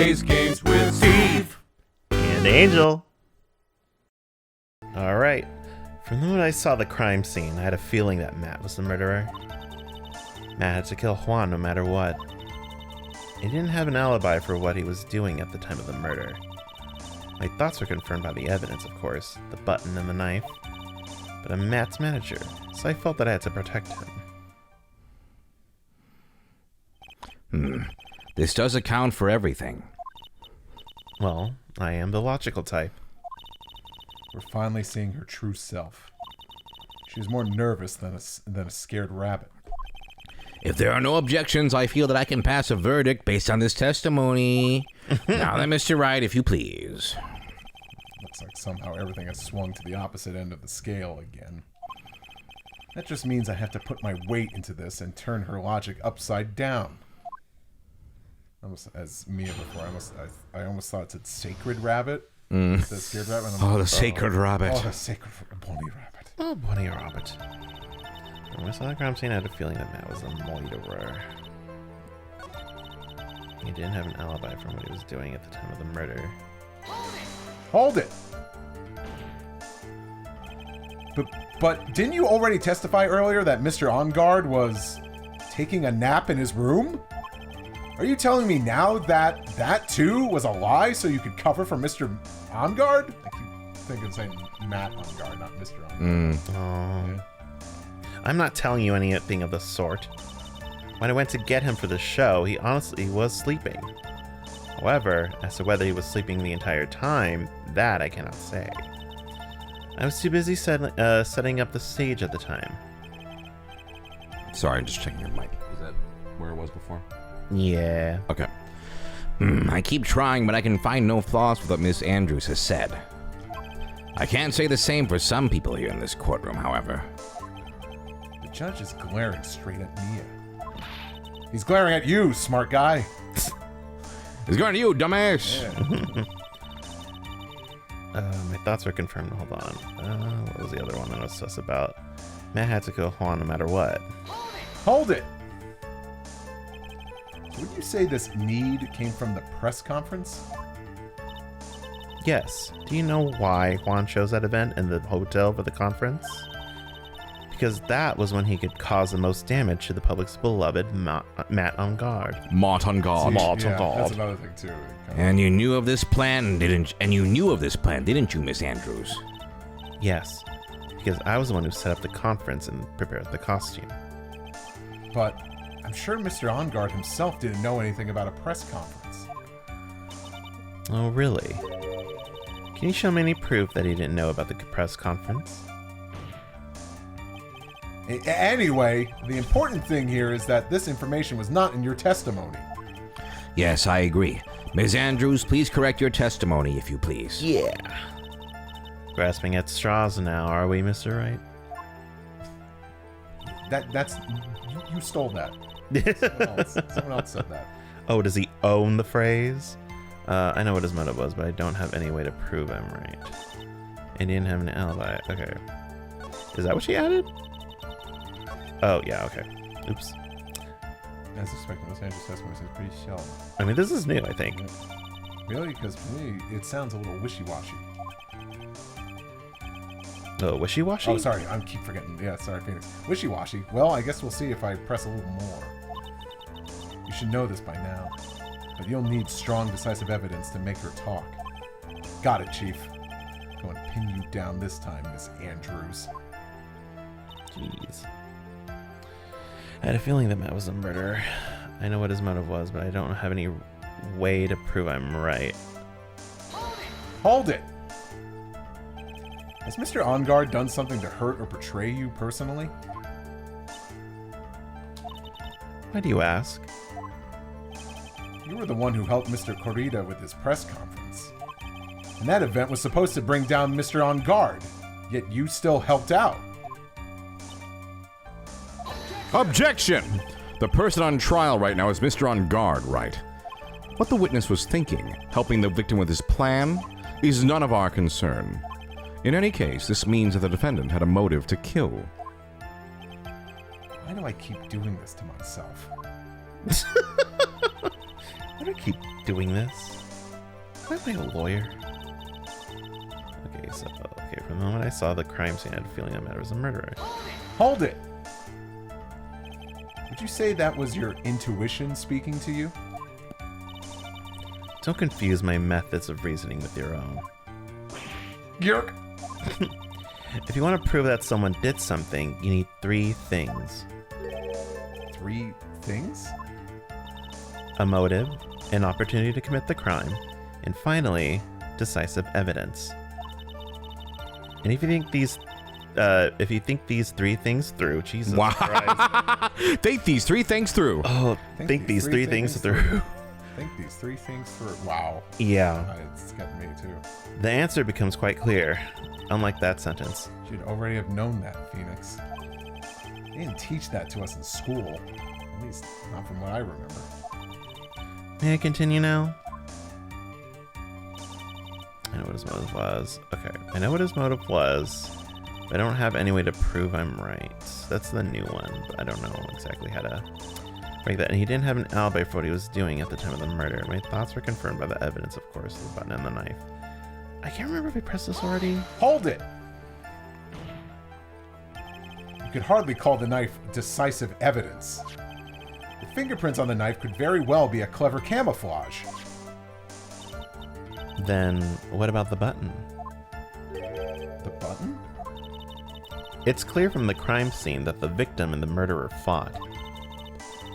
plays games with Steve and Angel. Alright, from the moment I saw the crime scene, I had a feeling that Matt was the murderer. Matt had to kill Juan no matter what. He didn't have an alibi for what he was doing at the time of the murder. My thoughts were confirmed by the evidence, of course, the button and the knife. But I'm Matt's manager, so I felt that I had to protect him. This does account for everything. Well, I am the logical type. We're finally seeing her true self. She was more nervous than a scared rabbit. If there are no objections, I feel that I can pass a verdict based on this testimony. Now then, Mr. Wright, if you please. Looks like somehow everything has swung to the opposite end of the scale again. That just means I have to put my weight into this and turn her logic upside down. Almost as Mia before, I almost thought it said sacred rabbit. It says scared rabbit. Oh, the sacred rabbit. Oh, the sacred bunny rabbit. Oh, Bunny Rabbit. When I saw the crime scene, I had a feeling that Matt was the murderer. He didn't have an alibi for what he was doing at the time of the murder. Hold it! But didn't you already testify earlier that Mr. On Guard was taking a nap in his room? Are you telling me now that that too was a lie so you could cover for Mr. On Guard? I keep thinking saying Matt On Guard, not Mr. On Guard. Yeah. I'm not telling you anything of the sort. When I went to get him for the show, he honestly was sleeping. However, as to whether he was sleeping the entire time, that I cannot say. I was too busy setting up the stage at the time. Sorry, I'm just checking your mic. Is that where it was before? Yeah. Okay. I keep trying, but I can find no flaws with what Miss Andrews has said. I can't say the same for some people here in this courtroom, however. The judge is glaring straight at Mia. He's glaring at you, smart guy. He's going to you, dumbass. Yeah. My thoughts were confirmed. Hold on. What was the other one that I was sus about? Matt had to kill Juan no matter what. Hold it! Would you say this need came from the press conference? Yes. Do you know why Juan chose that event in the hotel for the conference? Because that was when he could cause the most damage to the public's beloved Matt On Guard. Mott on guard. Mott on guard. That's another thing too. And you knew of this plan, didn't you, Miss Andrews? Yes. Because I was the one who set up the conference and prepared the costume. But I'm sure Mr. On Guard himself didn't know anything about a press conference. Oh, really? Can you show me any proof that he didn't know about the press conference? Anyway, the important thing here is that this information was not in your testimony. Yes, I agree. Ms. Andrews, please correct your testimony, if you please. Yeah. Grasping at straws now, are we, Mr. Wright? That's you stole that. Someone else said that. Oh, does he own the phrase? I know what his motive was, but I don't have any way to prove I'm right. He didn't have an alibi. Okay. Is that what she added? Oh, yeah, okay. Oops. As expected, Los Angeles testimony seems pretty shallow. I mean, this is new, I think. Really? Because for me, it sounds a little wishy-washy. Oh, wishy-washy? Oh, sorry. I keep forgetting. Yeah, sorry, Phoenix. Wishy-washy. Well, I guess we'll see if I press a little more. You should know this by now. But you'll need strong, decisive evidence to make her talk. Got it, Chief. I'm going to pin you down this time, Miss Andrews. Jeez. I had a feeling that Matt was a murderer. I know what his motive was, but I don't have any way to prove I'm right. Hold it! Has Mr. On Guard done something to hurt or betray you personally? Why do you ask? You were the one who helped Mr. Corrida with his press conference. And that event was supposed to bring down Mr. On Guard, yet you still helped out. Objection! The person on trial right now is Mr. On Guard, Wright. What the witness was thinking, helping the victim with his plan, is none of our concern. In any case, this means that the defendant had a motive to kill. Why do I keep doing this to myself? Why do I keep doing this? Why am I a lawyer? Okay, from the moment I saw the crime scene, I had a feeling that Matt was a murderer. Hold it! Would you say that was your intuition speaking to you? Don't confuse my methods of reasoning with your own. Yerk! If you want to prove that someone did something, you need 3 things. 3 things? A motive, an opportunity to commit the crime, and finally, decisive evidence. And if you think these 3 things through, Jesus Christ. Think these 3 things through. Oh, think these 3 things through. Think these 3 things through. Wow. Yeah. It's getting me too. The answer becomes quite clear, unlike that sentence. You'd already have known that, Phoenix. They didn't teach that to us in school. At least, not from what I remember. May I continue now? I know what his motive was. Okay, I know what his motive was. But I don't have any way to prove I'm right. That's the new one, but I don't know exactly how to break that. And he didn't have an alibi for what he was doing at the time of the murder. My thoughts were confirmed by the evidence, of course, the button and the knife. I can't remember if I pressed this already. Hold it! You could hardly call the knife decisive evidence. The fingerprints on the knife could very well be a clever camouflage. Then what about the button? The button? It's clear from the crime scene that the victim and the murderer fought.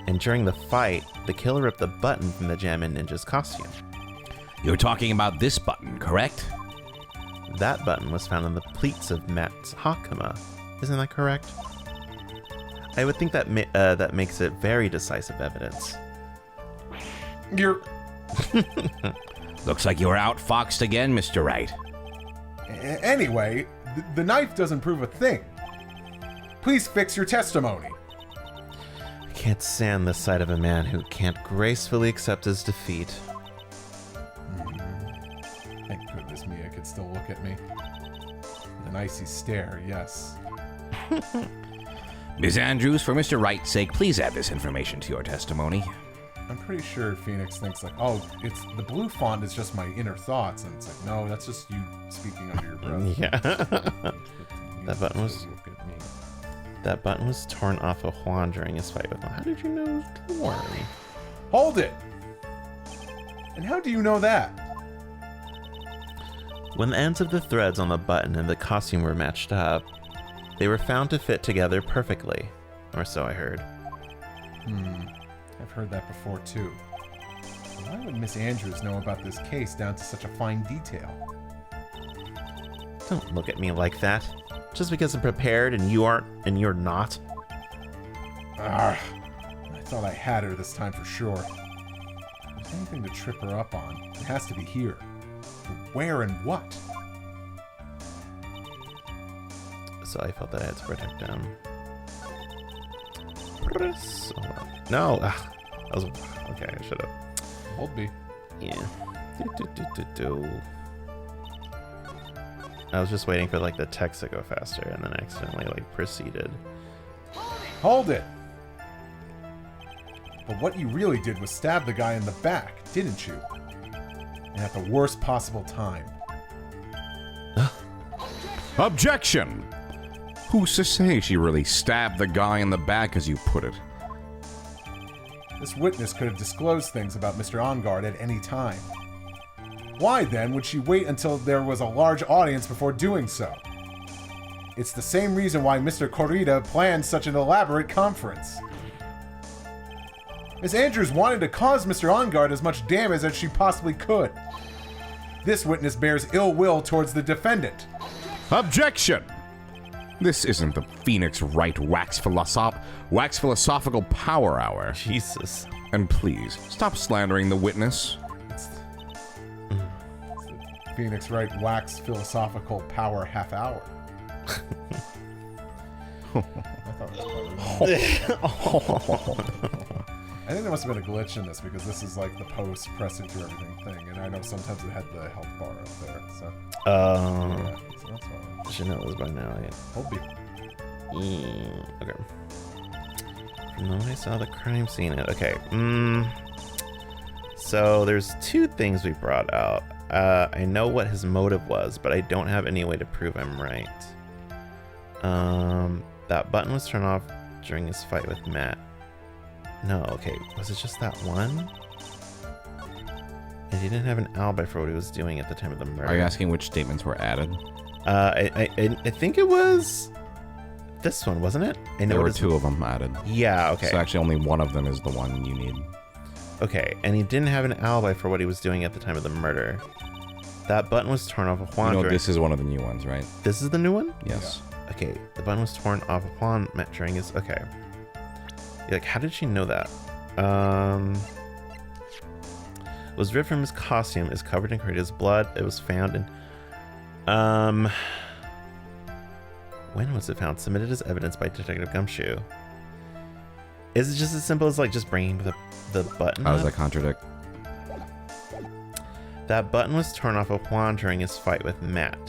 And during the fight, the killer ripped the button from the Jammin' Ninja's costume. You're talking about this button, correct? That button was found in the pleats of Matt's Hakama. Isn't that correct? I would think that that makes it very decisive evidence. You're... Looks like you're outfoxed again, Mr. Wright. Anyway, the knife doesn't prove a thing. Please fix your testimony. I can't stand the sight of a man who can't gracefully accept his defeat. Thank goodness Mia could still look at me. With an icy stare, yes. Ms. Andrews, for Mr. Wright's sake, please add this information to your testimony. I'm pretty sure Phoenix thinks like, oh, it's the blue font is just my inner thoughts, and it's like, no, that's just you speaking under your breath. Yeah. That button was- look at me. That button was torn off of Juan during his fight with him. How did you know it was torn? Hold it! And how do you know that? When the ends of the threads on the button and the costume were matched up, they were found to fit together perfectly. Or so I heard. I've heard that before too. Why would Miss Andrews know about this case down to such a fine detail? Don't look at me like that. Just because I'm prepared and you aren't, and you're not. I thought I had her this time for sure. If there's anything to trip her up on, it has to be here. But where and what? So I felt that I had to protect them. No! That was... Okay, I should have. Hold B. Yeah. I was just waiting for like the text to go faster and then accidentally like proceeded. Hold it! But what you really did was stab the guy in the back, didn't you? And at the worst possible time. Objection! Who's to say she really stabbed the guy in the back, as you put it? This witness could have disclosed things about Mr. Ongard at any time. Why, then, would she wait until there was a large audience before doing so? It's the same reason why Mr. Corrida planned such an elaborate conference. Miss Andrews wanted to cause Mr. Ongard as much damage as she possibly could. This witness bears ill will towards the defendant. Objection! This isn't the Phoenix Wright wax philosophical power hour. Jesus. And please, stop slandering the witness. It's the Phoenix Wright wax philosophical power half hour. I thought it was clever. I think there must have been a glitch in this because this is like the post pressing through everything thing, and I know sometimes it had the health bar up there. So yeah, so that's why. I should know it was by now. Yeah. Hold B. Okay. From the moment I saw the crime scene. Okay. So there's two things we brought out. I know what his motive was, but I don't have any way to prove I'm right. That button was turned off during his fight with Matt. No, okay. Was it just that one? And he didn't have an alibi for what he was doing at the time of the murder. Are you asking which statements were added? I think it was this one, wasn't it? I know There were two of them added. Yeah, okay. So actually only one of them is the one you need. Okay, and he didn't have an alibi for what he was doing at the time of the murder. That button was torn off of Juan. You know, this is one of the new ones, right? This is the new one? Yes. Okay, the button was torn off of Juan during his... Okay. Like, how did she know that? Was ripped from his costume, is covered in Creator's blood. It was found in... When was it found? Submitted as evidence by Detective Gumshoe. Is it just as simple as, like, just bringing the button How does up? that contradict? That button was torn off of Juan during his fight with Matt.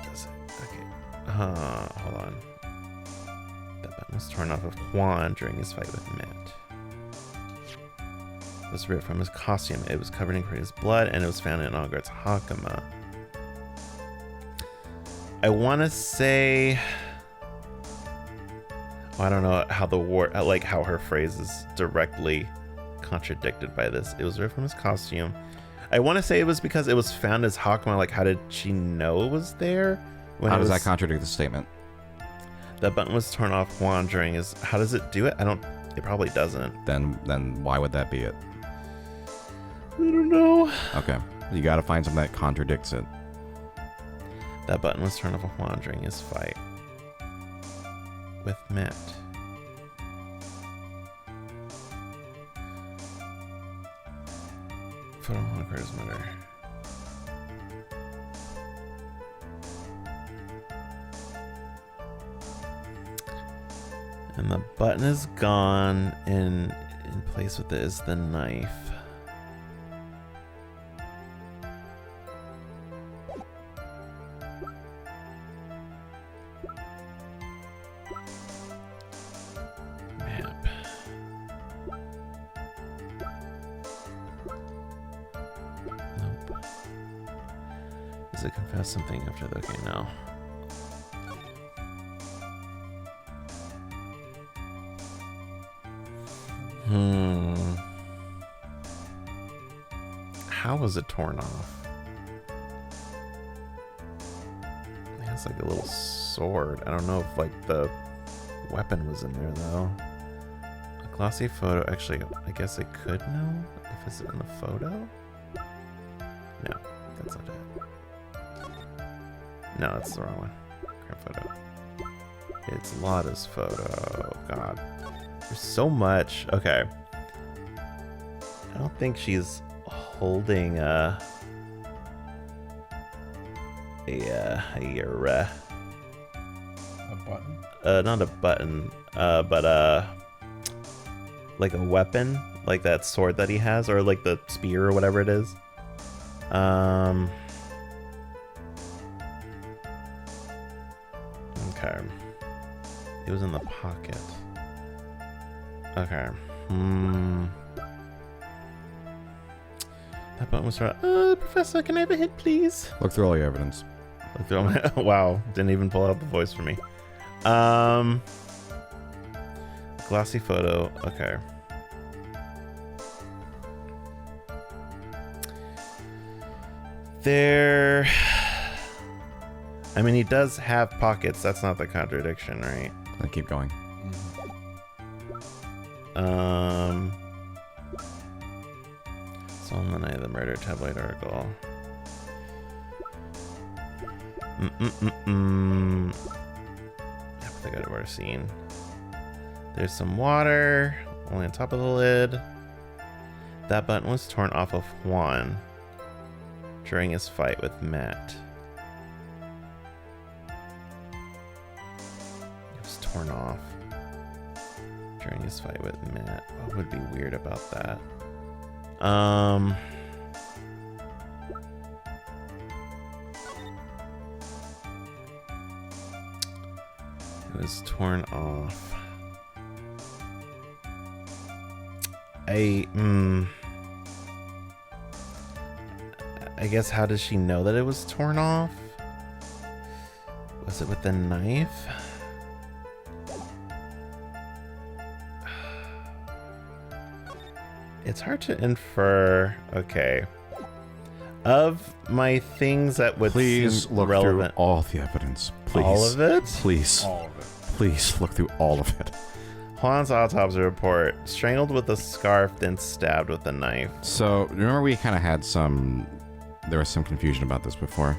Does it? Okay. Hold on. That button was torn off of Juan during his fight with Matt. It was ripped from his costume. It was covered in Creator's blood, and it was found in Algart's Hakama. I want to say... I don't know how the like how her phrase is directly contradicted by this. It was ripped from his costume. I want to say it was because it was found as Hakama. Like, how did she know it was there? How does that contradict the statement? That button was torn off Juan during his... How does it do it? It probably doesn't. Then why would that be it? I don't know. Okay. You gotta find something that contradicts it. That button was turned off of Juan during his fight with Matt. Photo on Carter's murder. And the button is gone, and in place with it is the knife. Map. Nope. Does it confess something after the... Okay, no. How was it torn off? It has like a little sword. I don't know if like the weapon was in there though. A glossy photo. Actually, I guess I could know if it's in the photo. No, that's not it. No, that's the wrong one. Crap photo. It's Lotta's photo. God. There's so much. Okay. I don't think she's holding a button? Not a button, but like a weapon, like that sword that he has, or like the spear or whatever it is. Okay. It was in the pocket. Okay. That button was right. Professor, can I have a hit, please? Look through all your evidence. Look through all my... Wow, didn't even pull out the voice for me. Glossy photo. Okay. There... I mean, he does have pockets. That's not the contradiction, right? I keep going. So on the night of the murder, tabloid article. I think I've already seen. There's some water only on top of the lid. That button was torn off of Juan during his fight with Matt. It was torn off during his fight with Matt. What would be weird about that? It was torn off. I guess how does she know that it was torn off? Was it with the knife? It's hard to infer. Okay. Of my things that would Please seem look relevant. through all the evidence. Please. All of it? Please. All of it. Please look through all of it. Juan's autopsy report. Strangled with a scarf, then stabbed with a knife. So, remember we kind of had there was some confusion about this before.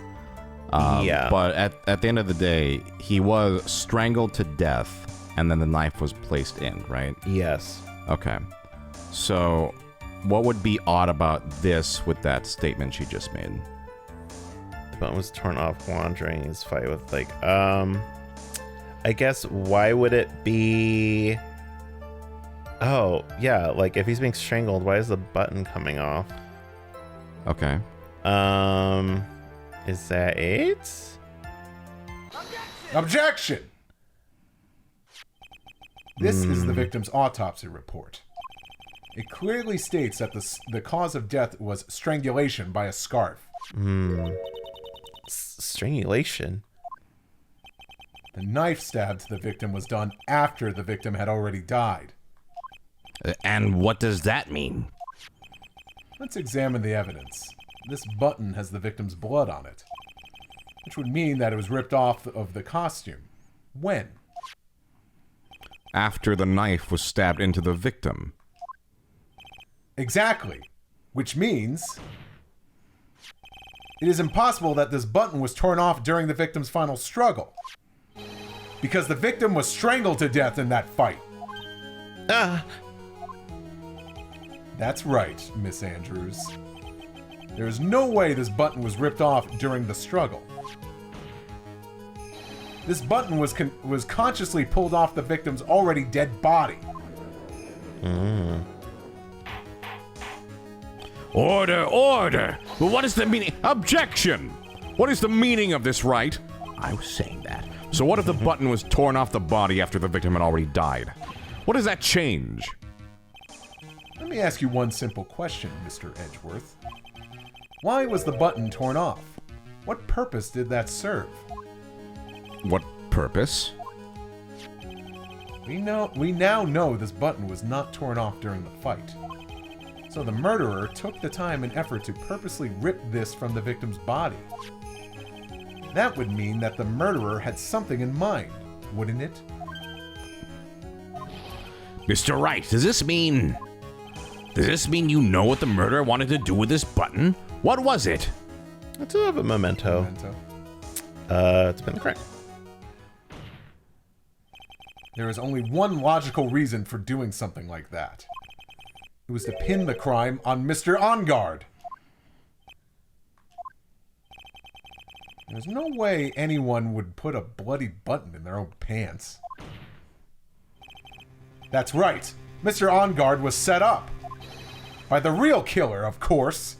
Yeah. But at the end of the day, he was strangled to death, and then the knife was placed in, right? Yes. Okay. So, what would be odd about this with that statement she just made? The button was torn off Juan during his fight with, like, I guess, why would it be... Oh, yeah, like, if he's being strangled, why is the button coming off? Okay. Is that it? Objection! This is the victim's autopsy report. It clearly states that the cause of death was strangulation by a scarf. Strangulation? The knife stab to the victim was done after the victim had already died. And what does that mean? Let's examine the evidence. This button has the victim's blood on it, which would mean that it was ripped off of the costume. When? After the knife was stabbed into the victim. Exactly. Which means it is impossible that this button was torn off during the victim's final struggle, because the victim was strangled to death in that fight. That's right, Miss Andrews. There is no way this button was ripped off during the struggle. This button was consciously pulled off the victim's already dead body. Order, order! But what is the meaning? Objection! What is the meaning of this, Wright? I was saying that. So what if the button was torn off the body after the victim had already died? What does that change? Let me ask you one simple question, Mr. Edgeworth. Why was the button torn off? What purpose did that serve? What purpose? We now know this button was not torn off during the fight. So the murderer took the time and effort to purposely rip this from the victim's body. That would mean that the murderer had something in mind, wouldn't it? Mr. Wright, does this mean you know what the murderer wanted to do with this button? What was it? I do have a memento. Memento. It's been a crime. There is only one logical reason for doing something like that. It was to pin the crime on Mr. OnGuard. There's no way anyone would put a bloody button in their own pants. That's right. Mr. OnGuard was set up. By the real killer, of course.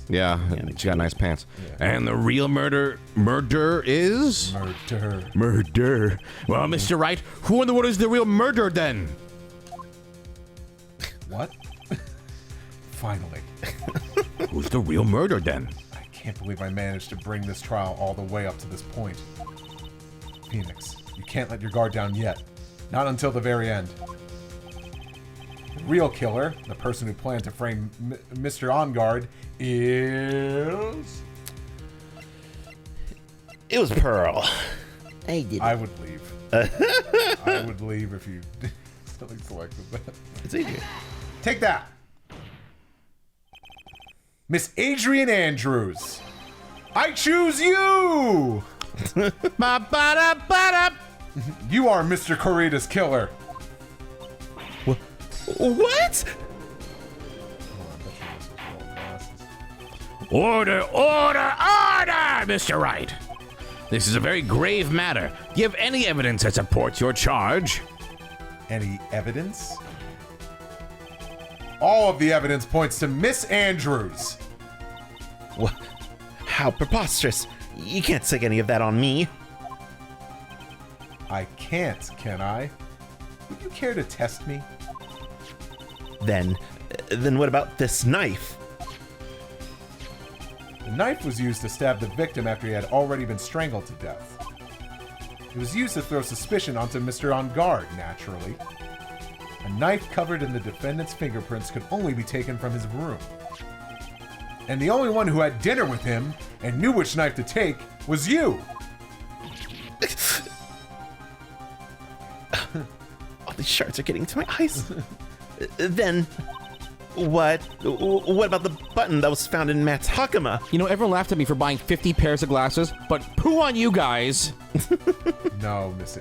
Yeah, she got nice pants. And the real murder is? Murder. Well, Mr. Wright, who in the world is the real murderer then? What? Finally. Who's the real murderer then? I can't believe I managed to bring this trial all the way up to this point. Phoenix, you can't let your guard down yet. Not until the very end. The real killer, the person who planned to frame Mr. OnGuard, is... It was Pearl. I would leave. I would leave if you selected that. It's easy. Take that! Miss Adrian Andrews! I choose you! Ba-ba-da-ba-da! You are Mr. Corrida's killer. What? Order, order, order, Mr. Wright. This is a very grave matter. Do you have any evidence that supports your charge? Any evidence? All of the evidence points to Miss Andrews. What? How preposterous. You can't stick any of that on me. I can't, can I? Would you care to test me? Then what about this knife? The knife was used to stab the victim after he had already been strangled to death. It was used to throw suspicion onto Mr. On Guard, naturally. A knife covered in the defendant's fingerprints could only be taken from his room. And the only one who had dinner with him and knew which knife to take was you! All these shards are getting to my eyes. Then, what about the button that was found in Matt's Hakama? You know, everyone laughed at me for buying 50 pairs of glasses, but poo on you guys. No, Miss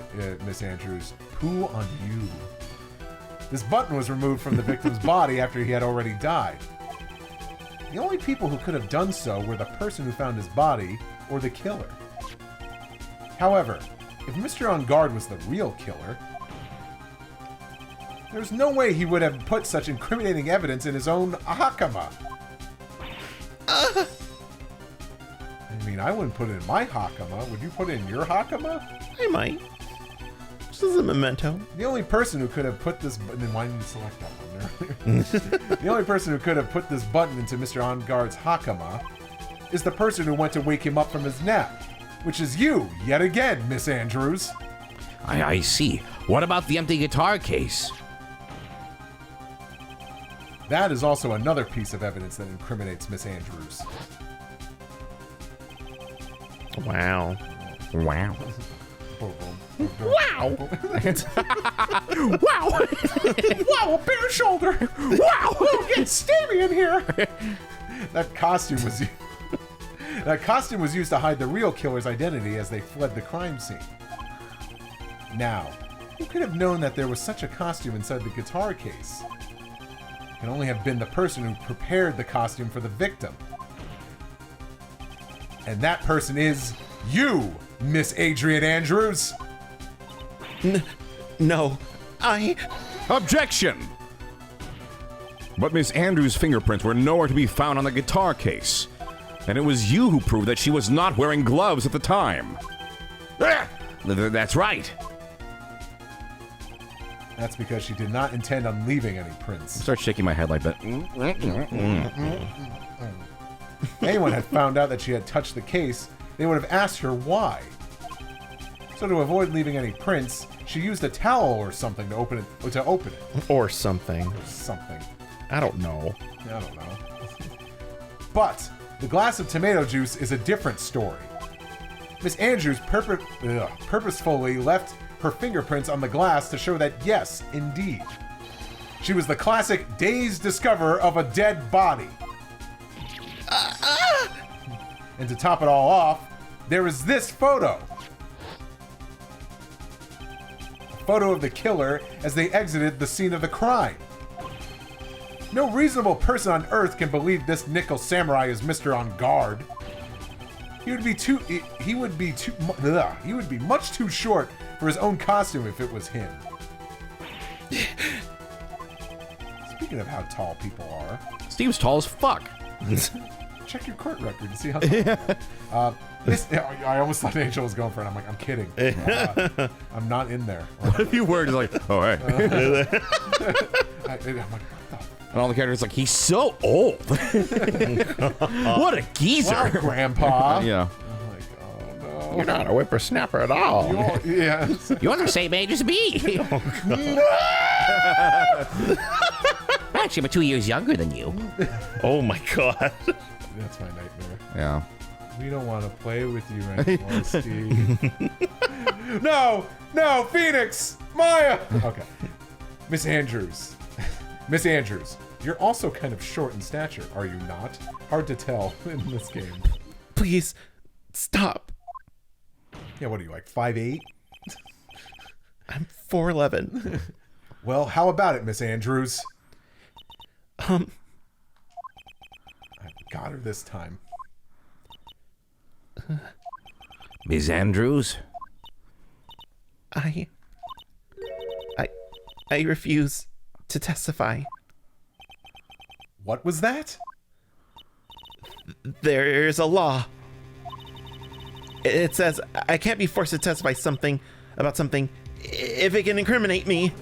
Andrews. Poo on you. This button was removed from the victim's body after he had already died. The only people who could have done so were the person who found his body or the killer. However, if Mr. On Guard was the real killer, there's no way he would have put such incriminating evidence in his own Hakama. I mean, I wouldn't put it in my Hakama. Would you put it in your Hakama? I might. Just as a memento. The only person who could have put this button, then why didn't you select that one earlier? The only person who could have put this button into Mr. On Guard's Hakama is the person who went to wake him up from his nap, which is you, yet again, Miss Andrews. I see. What about the empty guitar case? That is also another piece of evidence that incriminates Miss Andrews. Wow. Wow. Wow! Wow! Wow, a bare shoulder! Wow! Oh, it's steamy in here! That costume was used to hide the real killer's identity as they fled the crime scene. Now, who could have known that there was such a costume inside the guitar case? It can only have been the person who prepared the costume for the victim. And that person is you, Miss Adrian Andrews! No, Objection! But Miss Andrews' fingerprints were nowhere to be found on the guitar case. And it was you who proved that she was not wearing gloves at the time. That's right. That's because she did not intend on leaving any prints. Start shaking my head like that. If anyone had found out that she had touched the case, they would have asked her why. So to avoid leaving any prints, she used a towel or something to open it. or something. Something. I don't know. I don't know. But the glass of tomato juice is a different story. Miss Andrews purposefully left her fingerprints on the glass to show that, yes, indeed, she was the classic dazed discoverer of a dead body. And to top it all off, there is this photo. A photo of the killer as they exited the scene of the crime. No reasonable person on Earth can believe this nickel samurai is Mr. On Guard. He would be much too short for his own costume if it was him. Speaking of how tall people are, Steve's tall as fuck. check your court record and see how tall. I almost thought Angel was going for it. I'm like, I'm kidding. I'm not in there. What if you were just like, oh, hey. I'm like, what the? And all the characters like, he's so old. What a geezer. Wow, Grandpa. Yeah. I'm like, oh no. You're not a whippersnapper at all. Yes. You're the same age as me. Actually, I'm 2 years younger than you. Oh my god. That's my nightmare. Yeah. We don't want to play with you anymore, Steve. No, Phoenix, Maya. Okay, Miss Andrews. Miss Andrews, you're also kind of short in stature, are you not? Hard to tell in this game. Please, stop. Yeah, what are you, like 5'8"? I'm 4'11". Well, how about it, Miss Andrews? I got her this time. Miss Andrews? I refuse to testify. What was that? There's a law. It says I can't be forced to testify about something if it can incriminate me.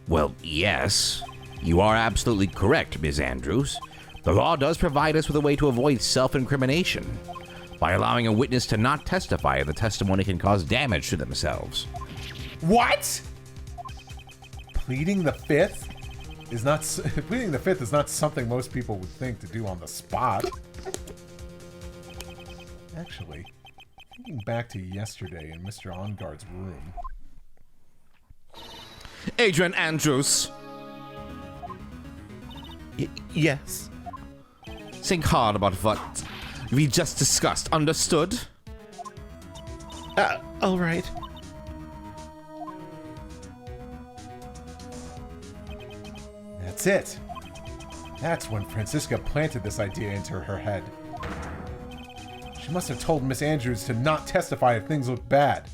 Well, yes. You are absolutely correct, Ms. Andrews. The law does provide us with a way to avoid self-incrimination by allowing a witness to not testify if the testimony can cause damage to themselves. What? Pleading the fifth is not pleading the fifth is not something most people would think to do on the spot. Actually, thinking back to yesterday in Mr. Onguard's room. Adrian Andrews, Yes. think hard about what we just discussed. Understood? All right. That's it. That's when Francisca planted this idea into her head. She must have told Miss Andrews to not testify if things look bad.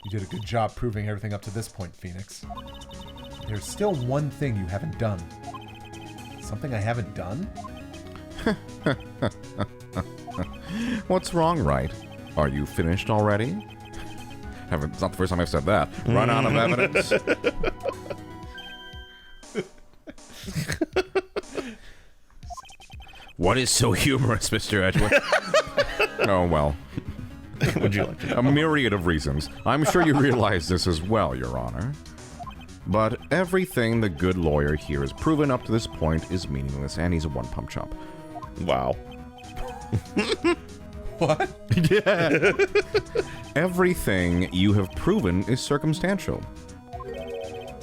You did a good job proving everything up to this point, Phoenix. There's still one thing you haven't done. Something I haven't done? What's wrong, Wright? Are you finished already? It's not the first time I've said that. Run out of evidence? What is so humorous, Mr. Edgeworth? Oh, well. Would you like to know? A myriad of reasons. I'm sure you realize this as well, Your Honor. But everything the good lawyer here has proven up to this point is meaningless, and he's a one-pump chump. Wow. What? Yeah. Everything you have proven is circumstantial.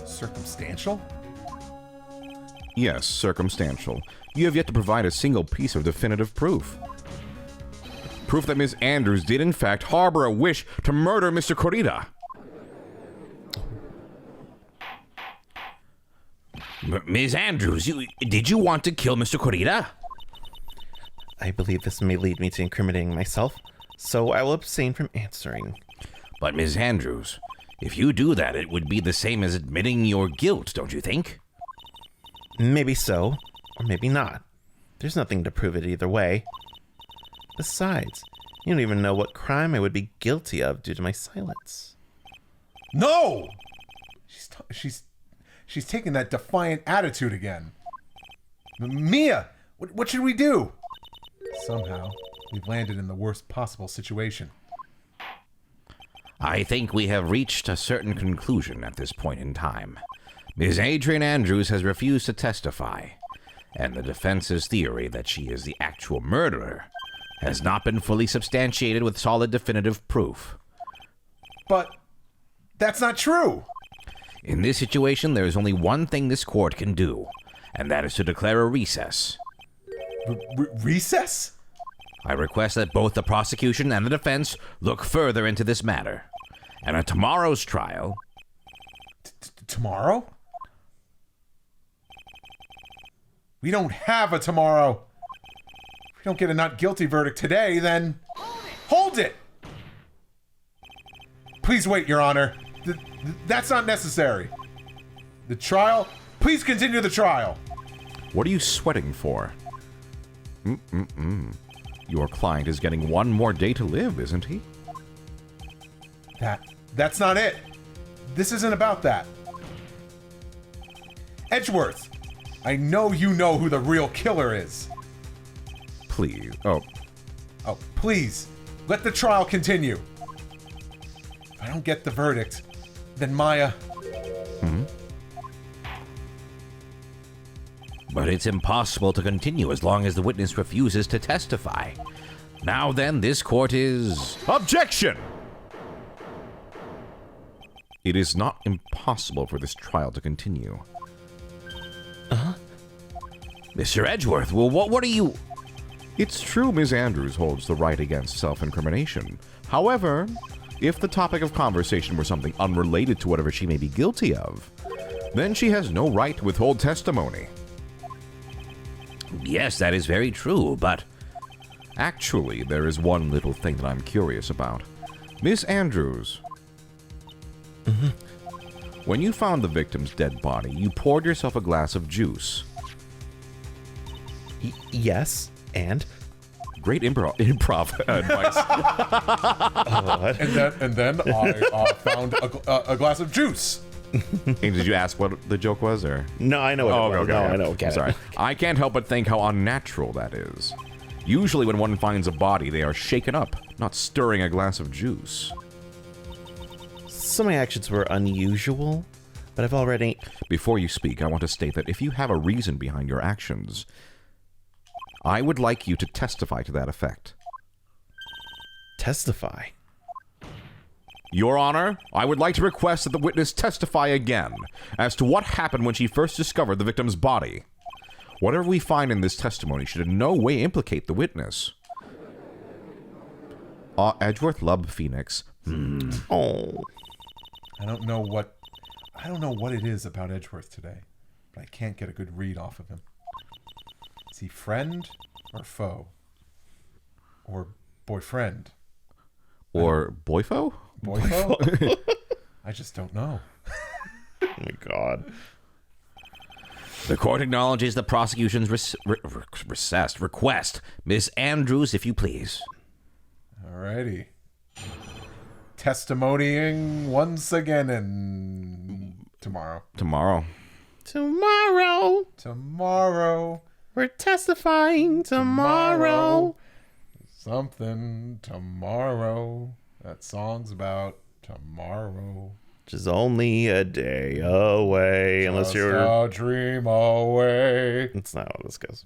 Circumstantial? Yes, circumstantial. You have yet to provide a single piece of definitive proof. Proof that Ms. Andrews did in fact harbor a wish to murder Mr. Corrida. Ms. Andrews, did you want to kill Mr. Corrida? I believe this may lead me to incriminating myself, so I will abstain from answering. But Ms. Andrews, if you do that, it would be the same as admitting your guilt, don't you think? Maybe so, or maybe not. There's nothing to prove it either way. Besides, you don't even know what crime I would be guilty of due to my silence. No! She's taking that defiant attitude again. Mia, what should we do? Somehow, we've landed in the worst possible situation. I think we have reached a certain conclusion at this point in time. Ms. Adrian Andrews has refused to testify, and the defense's theory that she is the actual murderer has not been fully substantiated with solid definitive proof. But that's not true. In this situation, there is only one thing this court can do, and that is to declare a recess. Recess? I request that both the prosecution and the defense look further into this matter. And at tomorrow's trial... Tomorrow? We don't have a tomorrow. If we don't get a not guilty verdict today, then... Hold it! Please wait, Your Honor. That's not necessary. The trial... Please continue the trial. What are you sweating for? Your client is getting one more day to live, isn't he? That's not it. This isn't about that. Edgeworth, I know you know who the real killer is. Please. Oh, Please, let the trial continue. If I don't get the verdict, then Maya... But it's impossible to continue as long as the witness refuses to testify. Now then, this court is... objection! It is not impossible for this trial to continue. Mr. Edgeworth, well, what are you... It's true Ms. Andrews holds the right against self-incrimination. However, if the topic of conversation were something unrelated to whatever she may be guilty of, then she has no right to withhold testimony. Yes, that is very true, but... Actually, there is one little thing that I'm curious about. Miss Andrews. When you found the victim's dead body, you poured yourself a glass of juice. Yes, and? Great improv advice. And then I found a glass of juice. Did you ask what the joke was, or? No, I know what it was. okay. No, I know. Get it. Sorry. I can't help but think how unnatural that is. Usually when one finds a body, they are shaken up, not stirring a glass of juice. Some of my actions were unusual, but I've already... Before you speak, I want to state that if you have a reason behind your actions, I would like you to testify to that effect. Testify? Your Honor, I would like to request that the witness testify again as to what happened when she first discovered the victim's body. Whatever we find in this testimony should in no way implicate the witness. Edgeworth loved Phoenix. Oh. I don't know what it is about Edgeworth today, but I can't get a good read off of him. Is he friend or foe? Or boyfriend? Or boyfo? Boyfo? I just don't know. Oh my god. The court acknowledges the prosecution's request. Miss Andrews, if you please. Alrighty. Testimonying once again and tomorrow. Tomorrow. We're testifying tomorrow. Something tomorrow. That song's about tomorrow. Which is only a day away, unless Just you're... a dream away. That's not how this goes.